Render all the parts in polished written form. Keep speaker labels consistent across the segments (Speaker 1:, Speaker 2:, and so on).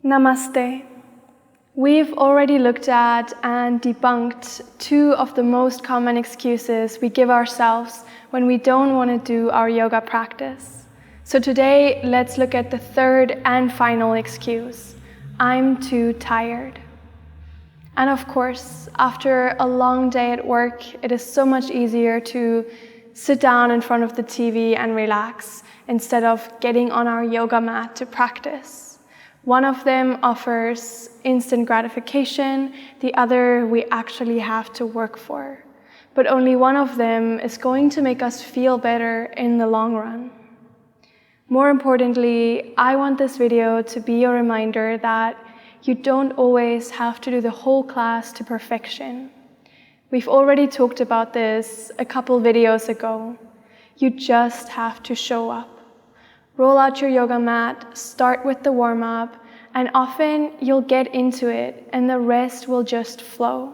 Speaker 1: Namaste. We've already looked at and debunked two of the most common excuses we give ourselves when we don't want to do our yoga practice. So today, let's look at the third and final excuse. I'm too tired. And of course, after a long day at work, it is so much easier to sit down in front of the TV and relax instead of getting on our yoga mat to practice. One of them offers instant gratification, the other we actually have to work for. But only one of them is going to make us feel better in the long run. More importantly, I want this video to be a reminder that you don't always have to do the whole class to perfection. We've already talked about this a couple videos ago. You just have to show up. Roll out your yoga mat, start with the warm-up, and often you'll get into it and the rest will just flow.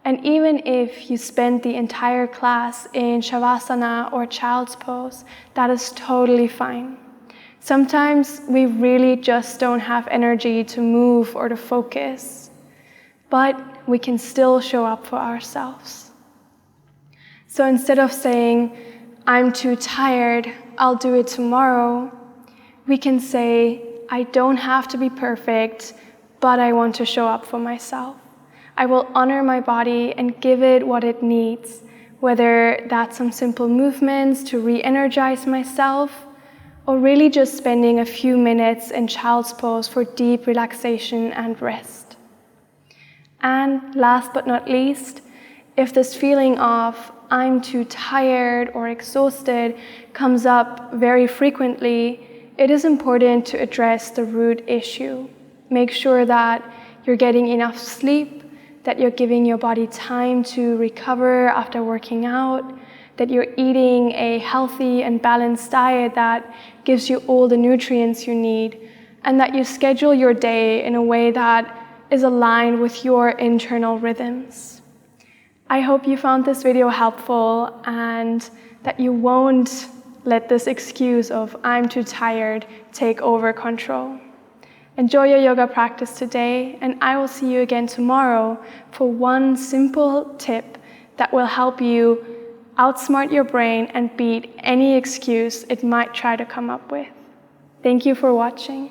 Speaker 1: And even if you spend the entire class in Shavasana or Child's Pose, that is totally fine. Sometimes we really just don't have energy to move or to focus, but we can still show up for ourselves. So instead of saying, I'm too tired, I'll do it tomorrow, we can say, I don't have to be perfect, but I want to show up for myself. I will honor my body and give it what it needs, whether that's some simple movements to re-energize myself, or really just spending a few minutes in Child's Pose for deep relaxation and rest. And last but not least, if this feeling of I'm too tired or exhausted comes up very frequently, it is important to address the root issue. Make sure that you're getting enough sleep, that you're giving your body time to recover after working out, that you're eating a healthy and balanced diet that gives you all the nutrients you need, and that you schedule your day in a way that is aligned with your internal rhythms. I hope you found this video helpful and that you won't let this excuse of I'm too tired take over control. Enjoy your yoga practice today, and I will see you again tomorrow for one simple tip that will help you outsmart your brain and beat any excuse it might try to come up with. Thank you for watching.